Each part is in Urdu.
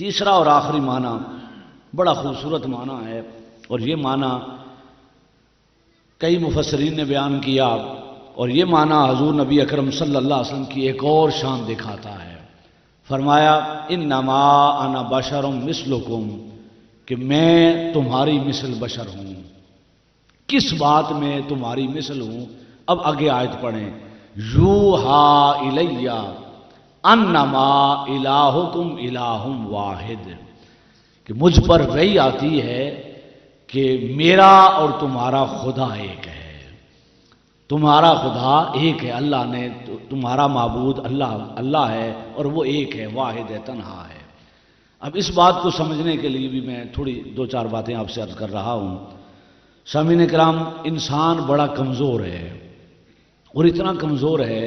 تیسرا اور آخری معنی بڑا خوبصورت معنی ہے، اور یہ معنی کئی مفسرین نے بیان کیا، اور یہ معنی حضور نبی اکرم صلی اللہ علیہ وسلم کی ایک اور شان دکھاتا ہے۔ فرمایا انما انا بشر مثلکم، کہ میں تمہاری مثل بشر ہوں۔ کس بات میں تمہاری مثل ہوں؟ اب آگے آیت پڑھیں، یوحا الی انما الہکم الہ واحد، کہ مجھ پر وحی آتی ہے کہ میرا اور تمہارا خدا ایک ہے، تمہارا خدا ایک ہے، اللہ نے تمہارا معبود اللہ ہے، اور وہ ایک ہے، واحد ہے، تنہا ہے۔ اب اس بات کو سمجھنے کے لیے بھی میں تھوڑی دو چار باتیں آپ سے عرض کر رہا ہوں۔ سامعین کرام، انسان بڑا کمزور ہے، اور اتنا کمزور ہے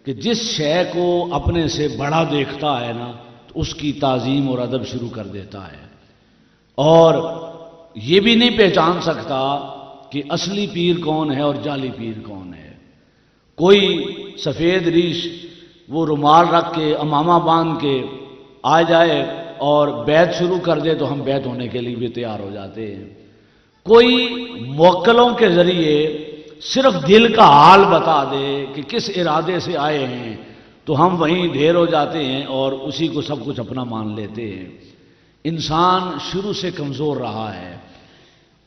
کہ جس شے کو اپنے سے بڑا دیکھتا ہے نا تو اس کی تعظیم اور ادب شروع کر دیتا ہے، اور یہ بھی نہیں پہچان سکتا کہ اصلی پیر کون ہے اور جعلی پیر کون ہے۔ کوئی سفید ریش وہ رومال رکھ کے امامہ باندھ کے آ جائے اور بیعت شروع کر دے تو ہم بیعت ہونے کے لیے بھی تیار ہو جاتے ہیں۔ کوئی موکلوں کے ذریعے صرف دل کا حال بتا دے کہ کس ارادے سے آئے ہیں تو ہم وہیں ڈھیر ہو جاتے ہیں اور اسی کو سب کچھ اپنا مان لیتے ہیں۔ انسان شروع سے کمزور رہا ہے،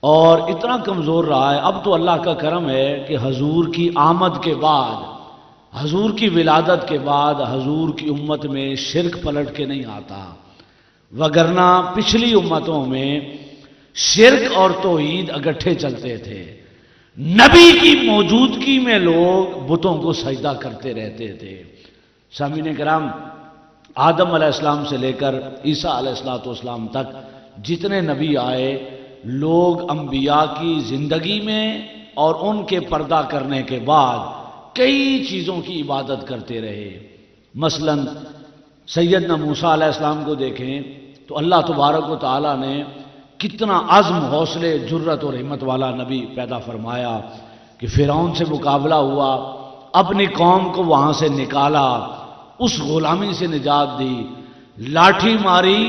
اور اتنا کمزور رہا ہے، اب تو اللہ کا کرم ہے کہ حضور کی آمد کے بعد، حضور کی ولادت کے بعد حضور کی امت میں شرک پلٹ کے نہیں آتا، وگرنہ پچھلی امتوں میں شرک اور توحید اکٹھے چلتے تھے۔ نبی کی موجودگی میں لوگ بتوں کو سجدہ کرتے رہتے تھے۔ سامعین کرام، آدم علیہ السلام سے لے کر عیسیٰ علیہ السلام تک جتنے نبی آئے، لوگ انبیاء کی زندگی میں اور ان کے پردہ کرنے کے بعد کئی چیزوں کی عبادت کرتے رہے۔ مثلا سیدنا موسیٰ علیہ السلام کو دیکھیں تو اللہ تبارک و تعالیٰ نے کتنا عزم، حوصلے، جرت اور ہمت والا نبی پیدا فرمایا کہ فرعون سے مقابلہ ہوا، اپنی قوم کو وہاں سے نکالا، اس غلامی سے نجات دی، لاٹھی ماری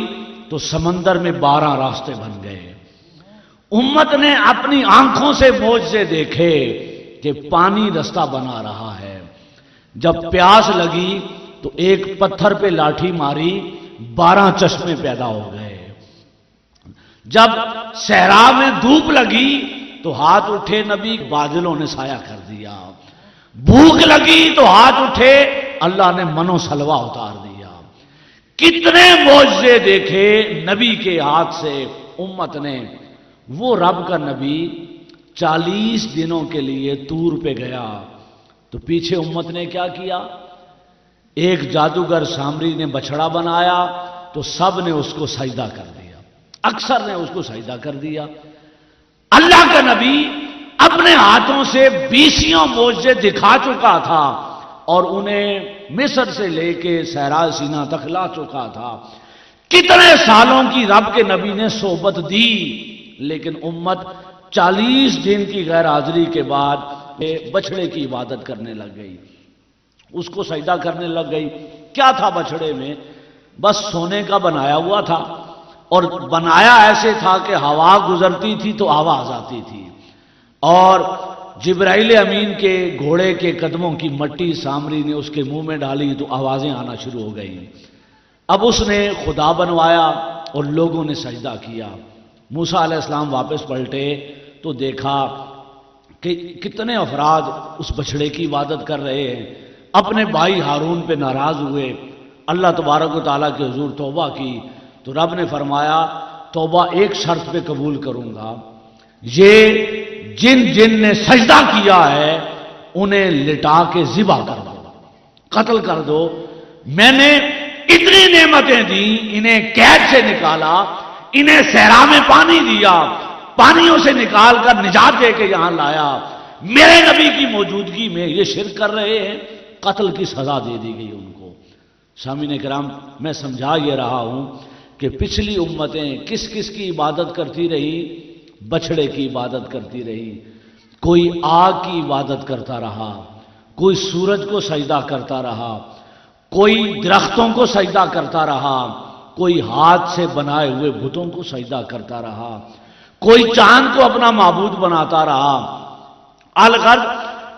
تو سمندر میں 12 راستے بن گئے۔ امت نے اپنی آنکھوں سے معجزے دیکھے کہ پانی رستہ بنا رہا ہے۔ جب پیاس لگی تو ایک پتھر پہ لاٹھی ماری، 12 چشمے پیدا ہو گئے۔ جب صحرا میں دھوپ لگی تو ہاتھ اٹھے نبی، بادلوں نے سایہ کر دیا۔ بھوک لگی تو ہاتھ اٹھے، اللہ نے من و سلوہ اتار دیا۔ کتنے معجزے دیکھے نبی کے ہاتھ سے امت نے۔ وہ رب کا نبی 40 دنوں کے لیے طور پہ گیا تو پیچھے امت نے کیا کیا؟ ایک جادوگر سامری نے بچڑا بنایا تو سب نے اس کو سجدہ کر دیا، اکثر نے اس کو سجدہ کر دیا۔ اللہ کا نبی اپنے ہاتھوں سے 20 معجزے دکھا چکا تھا اور انہیں مصر سے لے کے صحرا سینا تک لا چکا تھا۔ کتنے سالوں کی رب کے نبی نے صحبت دی، لیکن امت 40 دن کی غیر حاضری کے بعد بچڑے کی عبادت کرنے لگ گئی، اس کو سجدہ کرنے لگ گئی۔ کیا تھا بچڑے میں؟ بس سونے کا بنایا ہوا تھا، اور بنایا ایسے تھا کہ ہوا گزرتی تھی تو آواز آتی تھی، اور جبرائیل امین کے گھوڑے کے قدموں کی مٹی سامری نے اس کے منہ میں ڈالی تو آوازیں آنا شروع ہو گئیں۔ اب اس نے خدا بنوایا اور لوگوں نے سجدہ کیا۔ موسیٰ علیہ السلام واپس پلٹے تو دیکھا کہ کتنے افراد اس بچڑے کی عبادت کر رہے ہیں۔ اپنے بھائی ہارون پہ ناراض ہوئے، اللہ تبارک و تعالیٰ کے حضور توبہ کی تو رب نے فرمایا توبہ ایک شرط پہ قبول کروں گا، یہ جن نے سجدہ کیا ہے انہیں لٹا کے ذبح کر دو، قتل کر دو۔ میں نے اتنی نعمتیں دی، انہیں قید سے نکالا، انہیں صحرا میں پانی دیا، پانیوں سے نکال کر نجات دے کے یہاں لایا، میرے نبی کی موجودگی میں یہ شرک کر رہے ہیں، قتل کی سزا دے دی گئی ان کو۔ سامعین کرام، میں سمجھا یہ رہا ہوں کہ پچھلی امتیں کس کس کی عبادت کرتی رہی؟ بچڑے کی عبادت کرتی رہی۔ کوئی آگ کی عبادت کرتا رہا، کوئی سورج کو سجدہ کرتا رہا، کوئی درختوں کو سجدہ کرتا رہا، کوئی ہاتھ سے بنائے ہوئے بتوں کو سجدہ کرتا رہا، کوئی چاند کو اپنا معبود بناتا رہا۔ الغرض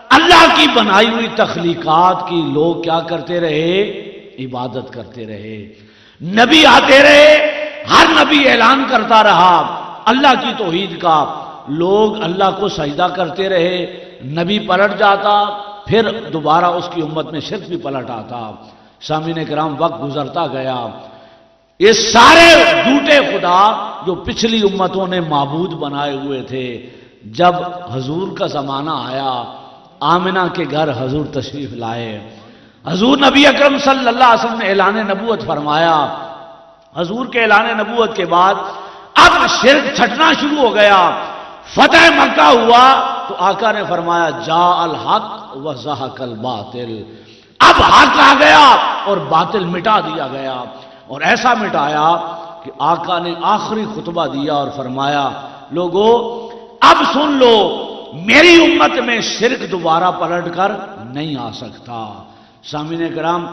اللہ کی بنائی ہوئی تخلیقات کی لوگ کیا کرتے رہے؟ عبادت کرتے رہے۔ نبی آتے رہے، ہر نبی اعلان کرتا رہا اللہ کی توحید کا، لوگ اللہ کو سجدہ کرتے رہے، نبی پلٹ جاتا، پھر دوبارہ اس کی امت میں شرک بھی پلٹ آتا۔ سامعین کرام، وقت گزرتا گیا، یہ سارے جھوٹے خدا جو پچھلی امتوں نے معبود بنائے ہوئے تھے، جب حضور کا زمانہ آیا، آمنہ کے گھر حضور تشریف لائے، حضور نبی اکرم صلی اللہ علیہ وسلم نے اعلان نبوت فرمایا۔ حضور کے اعلان نبوت کے بعد اب شرک چھٹنا شروع ہو گیا۔ فتح مکہ ہوا تو آقا نے فرمایا جاء الحق وزہق الباطل، اب حق آ گیا اور باطل مٹا دیا گیا، اور ایسا مٹایا کہ آقا نے آخری خطبہ دیا اور فرمایا لوگو اب سن لو، میری امت میں شرک دوبارہ پلٹ کر نہیں آ سکتا۔ سامعین کرام،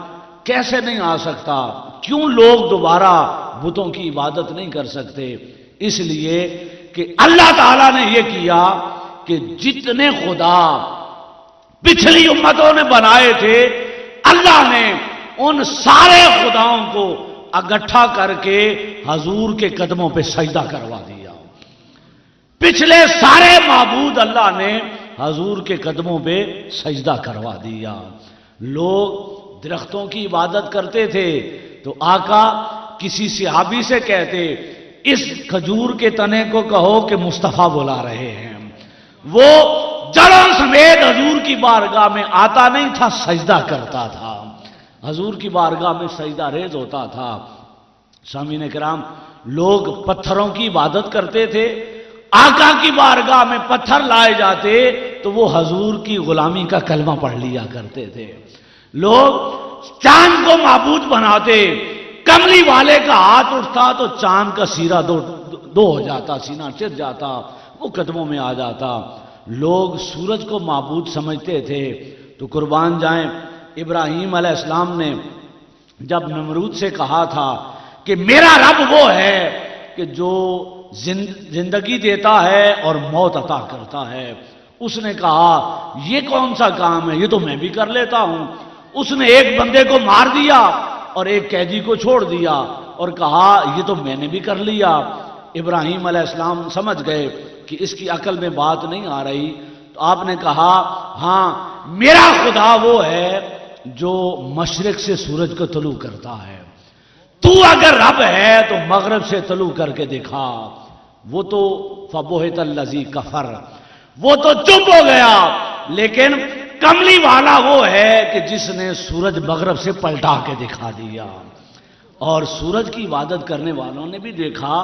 کیسے نہیں آ سکتا؟ کیوں لوگ دوبارہ بتوں کی عبادت نہیں کر سکتے؟ اس لیے کہ اللہ تعالیٰ نے یہ کیا کہ جتنے خدا پچھلی امتوں نے بنائے تھے، اللہ نے ان سارے خداؤں کو اکٹھا کر کے حضور کے قدموں پہ سجدہ کروا دیا۔ پچھلے سارے معبود اللہ نے حضور کے قدموں پہ سجدہ کروا دیا۔ لوگ درختوں کی عبادت کرتے تھے تو آقا کسی صحابی سے کہتے اس کھجور کے تنے کو کہو کہ مصطفیٰ بلا رہے ہیں، وہ جڑوں سمیت حضور کی بارگاہ میں آتا نہیں تھا، سجدہ کرتا تھا، حضور کی بارگاہ میں سجدہ ریز ہوتا تھا۔ سامعین کرام، لوگ پتھروں کی عبادت کرتے تھے، آقا کی بارگاہ میں پتھر لائے جاتے تو وہ حضور کی غلامی کا کلمہ پڑھ لیا کرتے تھے۔ لوگ چاند کو معبود بناتے، کملی والے کا ہاتھ اٹھتا تو چاند کا سیرہ دو ہو جاتا، سینہ چر جاتا، وہ قدموں میں آ جاتا۔ لوگ سورج کو معبود سمجھتے تھے تو قربان جائیں، ابراہیم علیہ السلام نے جب نمرود سے کہا تھا کہ میرا رب وہ ہے کہ جو زندگی دیتا ہے اور موت عطا کرتا ہے، اس نے کہا یہ کون سا کام ہے، یہ تو میں بھی کر لیتا ہوں۔ اس نے ایک بندے کو مار دیا اور ایک قیدی کو چھوڑ دیا اور کہا یہ تو میں نے بھی کر لیا۔ ابراہیم علیہ السلام سمجھ گئے کہ اس کی عقل میں بات نہیں آ رہی، تو آپ نے کہا ہاں میرا خدا وہ ہے جو مشرق سے سورج کو طلوع کرتا ہے، تو اگر رب ہے تو مغرب سے طلوع کر کے دکھا۔ وہ تو فبہت الذی کفر، وہ تو چپ ہو گیا، لیکن کملی والا وہ ہے کہ جس نے سورج مغرب سے پلٹا کے دکھا دیا۔ اور سورج کی عبادت کرنے والوں نے بھی دیکھا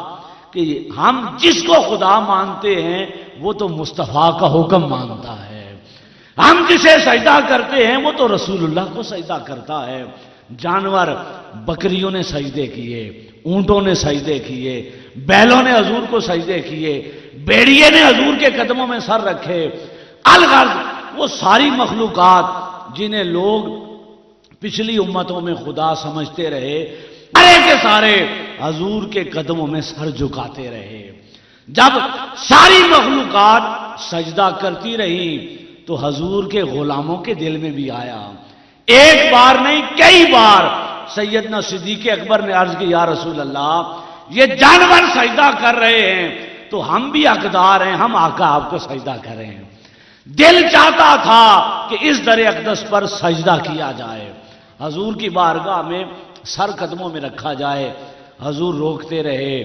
کہ ہم جس کو خدا مانتے ہیں وہ تو مصطفیٰ کا حکم مانتا ہے، ہم جسے سجدہ کرتے ہیں وہ تو رسول اللہ کو سجدہ کرتا ہے۔ جانور بکریوں نے سجدے کیے، اونٹوں نے سجدے کیے، بیلوں نے حضور کو سجدے کیے، بیڑیے نے حضور کے قدموں میں سر رکھے۔ الغرض وہ ساری مخلوقات جنہیں لوگ پچھلی امتوں میں خدا سمجھتے رہے، سارے کے سارے حضور کے قدموں میں سر جھکاتے رہے۔ جب ساری مخلوقات سجدہ کرتی رہی تو حضور کے غلاموں کے دل میں بھی آیا، ایک بار نہیں کئی بار سیدنا صدیق اکبر نے عرض کی یا رسول اللہ یہ جانور سجدہ کر رہے ہیں تو ہم بھی حقدار ہیں، ہم آقا آپ کو سجدہ کریں۔ دل چاہتا تھا کہ اس در اقدس پر سجدہ کیا جائے، حضور کی بارگاہ میں سر قدموں میں رکھا جائے۔ حضور روکتے رہے،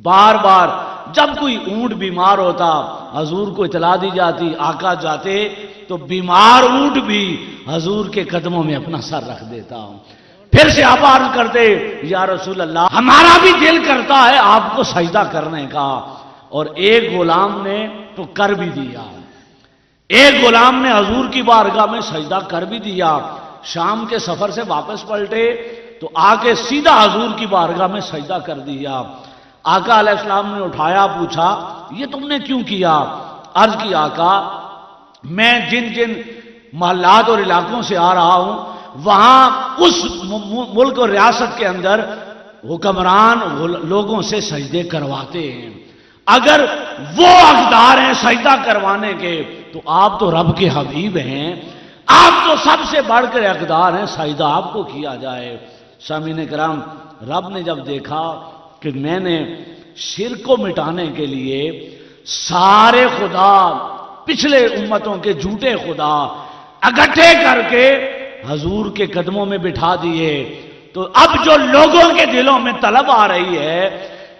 بار بار جب کوئی اونٹ بیمار ہوتا حضور کو اطلاع دی جاتی، آقا جاتے تو بیمار اونٹ بھی حضور کے قدموں میں اپنا سر رکھ دیتا۔ پھر سے آپ عرض کرتے یا رسول اللہ ہمارا بھی دل کرتا ہے آپ کو سجدہ کرنے کا، اور ایک غلام نے تو کر بھی دیا، ایک غلام نے حضور کی بارگاہ میں سجدہ کر بھی دیا۔ شام کے سفر سے واپس پلٹے تو آ کے سیدھا حضور کی بارگاہ میں سجدہ کر دیا۔ آقا علیہ السلام نے اٹھایا، پوچھا یہ تم نے کیوں کیا؟ عرض کی آقا میں جن جن محلات اور علاقوں سے آ رہا ہوں وہاں اس ملک اور ریاست کے اندر حکمران لوگوں سے سجدے کرواتے ہیں، اگر وہ حقدار ہیں سجدہ کروانے کے تو آپ تو رب کے حبیب ہیں، آپ تو سب سے بڑھ کر حقدار ہیں، سجدہ آپ کو کیا جائے۔ سامعین کرام، رب نے جب دیکھا کہ میں نے شرک کو مٹانے کے لیے سارے خدا، پچھلے امتوں کے جھوٹے خدا اکٹھے کر کے حضور کے قدموں میں بٹھا دیے، تو اب جو لوگوں کے دلوں میں طلب آ رہی ہے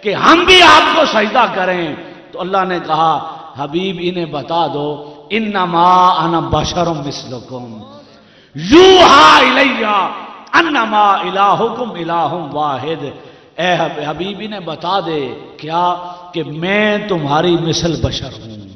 کہ ہم بھی آپ کو سجدہ کریں، تو اللہ نے کہا حبیب انہیں بتا دو انما انا بشر مثلکم یوحی الیہ انما الہکم الہ واحد۔ اے حبیب انہیں بتا دے کیا کہ میں تمہاری مثل بشر ہوں،